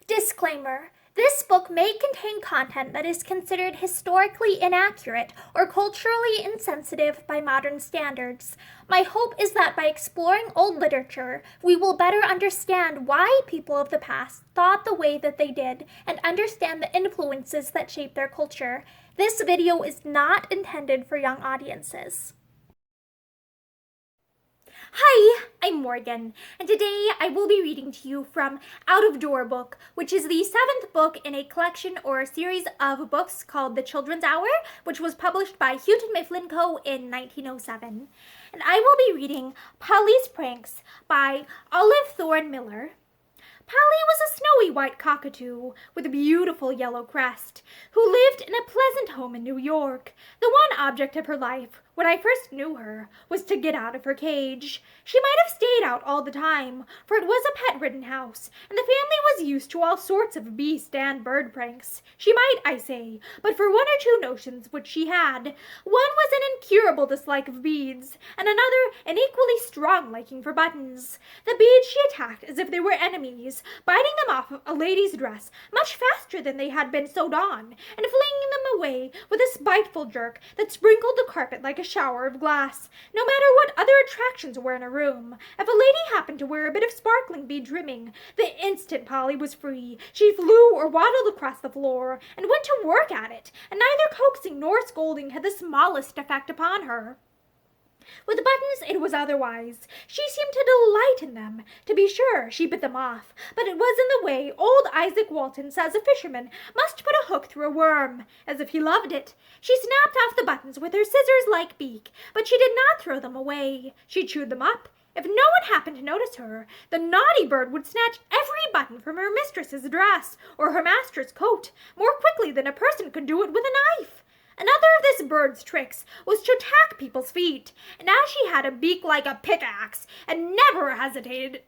Disclaimer. This book may contain content that is considered historically inaccurate or culturally insensitive by modern standards. My hope is that by exploring old literature, we will better understand why people of the past thought the way that they did and understand the influences that shape their culture. This video is not intended for young audiences. Hi, I'm Morgan, and today I will be reading to you from Out of Door Book, which is the 7th book in a collection or series of books called The Children's Hour, which was published by Houghton Mifflin Co. in 1907. And I will be reading Polly's Pranks by Olive Thorne Miller. Polly was a snowy white cockatoo with a beautiful yellow crest, who lived in a pleasant home in New York. The one object of her life, when I first knew her, was to get out of her cage. She might have stayed out all the time, for it was a pet-ridden house, and the family was used to all sorts of beast and bird pranks. She might, I say, but for one or two notions which she had. One was an incurable dislike of beads, and another an equally strong liking for buttons. The beads she attacked as if they were enemies, biting them off a lady's dress much faster than they had been sewed on, and flinging them away with a spiteful jerk that sprinkled the carpet like a shower of glass. No matter what other attractions were in a room, if a lady happened to wear a bit of sparkling bead trimming, the instant Polly was free, she flew or waddled across the floor and went to work at it, and neither coaxing nor scolding had the smallest effect upon her. With buttons it was otherwise. She seemed to delight in them. To be sure, she bit them off, but it was in the way old Isaac Walton says a fisherman must put a hook through a worm, as if he loved it. She snapped off the buttons with her scissors-like beak, but she did not throw them away. She chewed them up. If no one happened to notice her, the naughty bird would snatch every button from her mistress's dress or her master's coat more quickly than a person could do it with a knife. Another of this bird's tricks was to attack people's feet, and as she had a beak like a pickaxe and never hesitated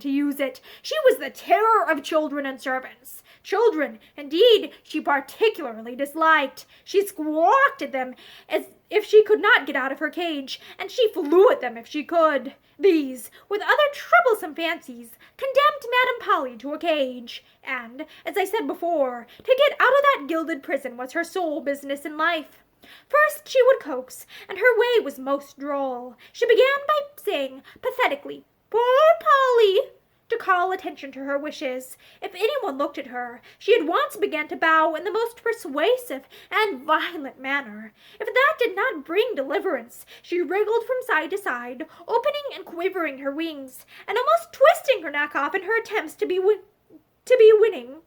to use it, she was the terror of children and servants. Children, indeed, she particularly disliked. She squawked at them as if she could not get out of her cage, and she flew at them if she could. These, with other troublesome fancies, condemned Madame Polly to a cage, and, as I said before, to get out of that gilded prison was her sole business in life. First she would coax, and her way was most droll. She began by saying, pathetically, "Poor Polly," to call attention to her wishes. If anyone looked at her, she at once began to bow in the most persuasive and violent manner. If that did not bring deliverance, she wriggled from side to side, opening and quivering her wings, and almost twisting her neck off in her attempts to be winning.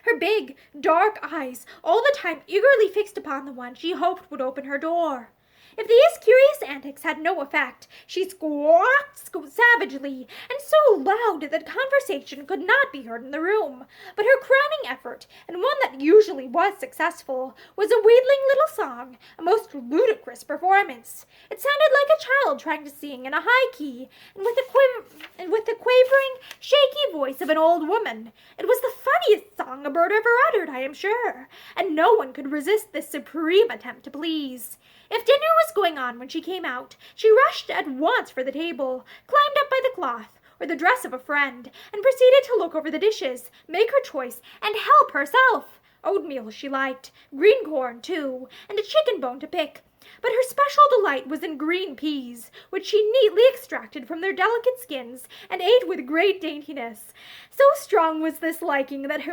Her big, dark eyes all the time eagerly fixed upon the one she hoped would open her door. If these curious antics had no effect, she squawked savagely, and so loud that conversation could not be heard in the room. But her crowning effort, and one that usually was successful, was a wheedling little song, a most ludicrous performance. It sounded like a child trying to sing in a high key, and with the quavering, shaky voice of an old woman. It was the funniest song a bird ever uttered, I am sure, and no one could resist this supreme attempt to please. If dinner was going on when she came out, she rushed at once for the table, climbed up by the cloth, or the dress of a friend, and proceeded to look over the dishes, make her choice, and help herself. Oatmeal she liked, green corn too, and a chicken bone to pick. But her special delight was in green peas, which she neatly extracted from their delicate skins, and ate with great daintiness. So strong was this liking that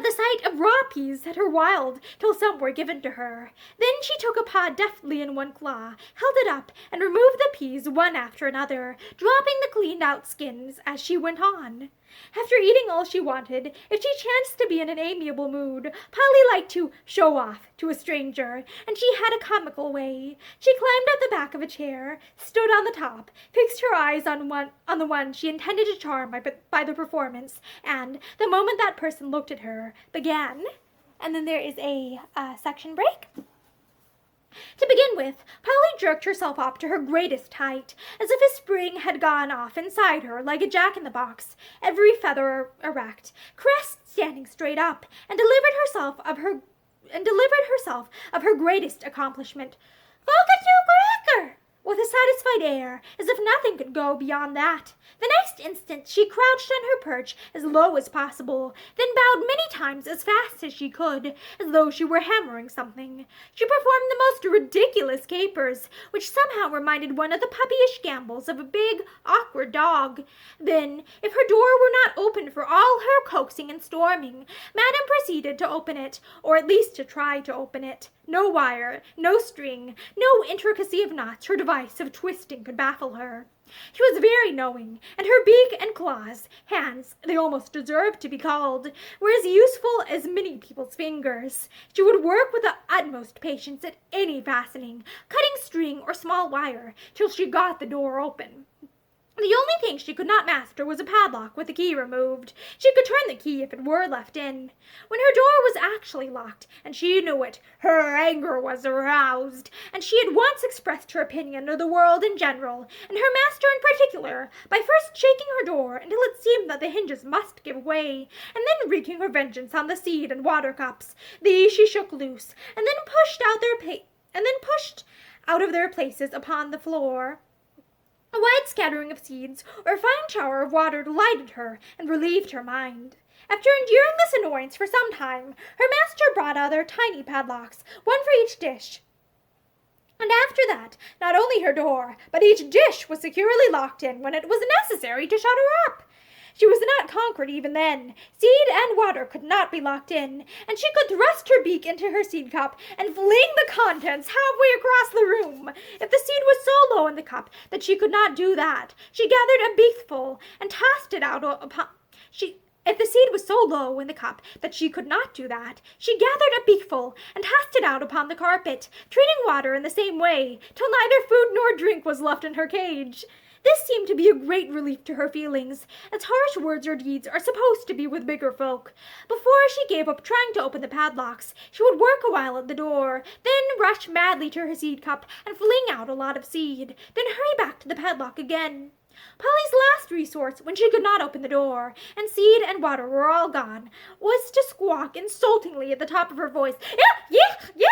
the sight of raw peas set her wild till some were given to her. Then she took a pod deftly in one claw, held it up, and removed the peas one after another, dropping the cleaned-out skins as she went on. After eating all she wanted, if she chanced to be in an amiable mood, Polly liked to show off to a stranger, and she had a comical way. She climbed up the back of a chair, stood on the top, fixed her eyes on the one she intended to charm by the performance, and, the moment that person looked at her, began. And then there is a section break. To begin with, Polly jerked herself up to her greatest height, as if a spring had gone off inside her like a jack-in-the-box, every feather erect, crest standing straight up, and delivered herself of her greatest accomplishment. "Cockatoo cracker!" with a satisfied air, as if nothing could go beyond that. The next instant she crouched on her perch as low as possible, then bowed many times as fast as she could, as though she were hammering something. She performed the most ridiculous capers, which somehow reminded one of the puppyish gambols of a big, awkward dog. Then, if her door were not opened for all her coaxing and storming, Madame proceeded to open it, or at least to try to open it. No wire, no string, no intricacy of knots or device of twisting could baffle her. She was very knowing, and her beak and claws, hands, they almost deserved to be called, were as useful as many people's fingers. She would work with the utmost patience at any fastening, cutting string or small wire, till she got the door open. The only thing she could not master was a padlock with the key removed. She could turn the key if it were left in. When her door was actually locked, and she knew it, her anger was aroused, and she at once expressed her opinion of the world in general, and her master in particular, by first shaking her door until it seemed that the hinges must give way, and then wreaking her vengeance on the seed and water cups. These she shook loose, and then pushed out of their places upon the floor. A wide scattering of seeds or a fine shower of water delighted her and relieved her mind. After enduring this annoyance for some time, her master brought other tiny padlocks, one for each dish. And after that, not only her door, but each dish was securely locked in when it was necessary to shut her up. She was not conquered even then. Seed and water could not be locked in, and she could thrust her beak into her seed cup and fling the contents halfway across the room. If the seed was so low in the cup that she could not do that, she gathered a beakful and tossed it out upon... If the seed was so low in the cup that she could not do that, she gathered a beakful and tossed it out upon the carpet, treating water in the same way, till neither food nor drink was left in her cage. This seemed to be a great relief to her feelings, as harsh words or deeds are supposed to be with bigger folk. Before she gave up trying to open the padlocks, she would work a while at the door, then rush madly to her seed cup and fling out a lot of seed, then hurry back to the padlock again. Polly's last resource, when she could not open the door, and seed and water were all gone, was to squawk insultingly at the top of her voice, "Yeah, yeah, yeah!"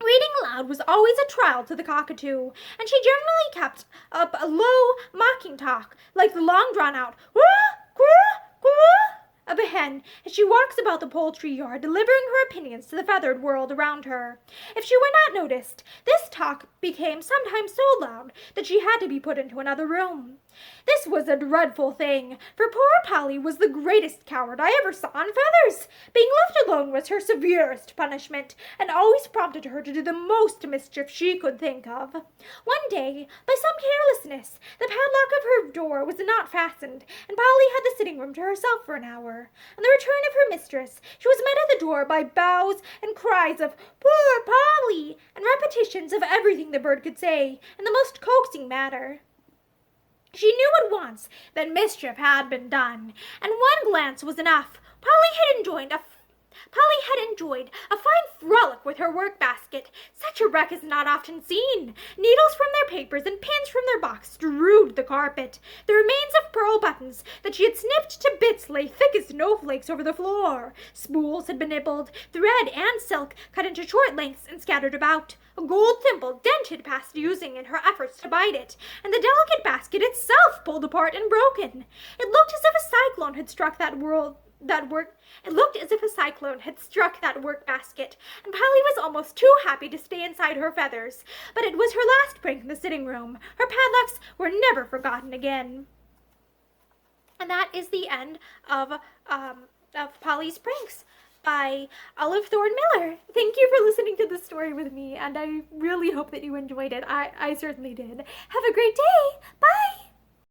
Reading aloud was always a trial to the cockatoo, and she generally kept up a low, mocking talk, like the long-drawn-out "quack, quack, quack" of a hen as she walks about the poultry yard, delivering her opinions to the feathered world around her. If she were not noticed, this talk became sometimes so loud that she had to be put into another room. This was a dreadful thing, for poor Polly was the greatest coward I ever saw on feathers. Being left alone was her severest punishment, and always prompted her to do the most mischief she could think of. One day, by some carelessness, the padlock of her door was not fastened, and Polly had the sitting room to herself for an hour. On the return of her mistress, she was met at the door by bows and cries of "Poor Polly!" and repetitions of everything the bird could say, in the most coaxing manner. She knew at once that mischief had been done, and one glance was enough. Polly had enjoyed a fine frolic with her work-basket. Such a wreck is not often seen. Needles from their papers and pins from their box strewed the carpet. The remains of pearl buttons that she had snipped to bits lay thick as snowflakes over the floor. Spools had been nibbled, thread and silk cut into short lengths and scattered about. A gold thimble dented past using in her efforts to bite it, and the delicate basket itself pulled apart and broken. It looked as if a cyclone had struck that work basket, and Polly was almost too happy to stay inside her feathers. But it was her last prank in the sitting room. Her padlocks were never forgotten again. And that is the end of Polly's Pranks by Olive Thorne Miller. Thank you for listening to this story with me, and I really hope that you enjoyed it. I certainly did. Have a great day. Bye!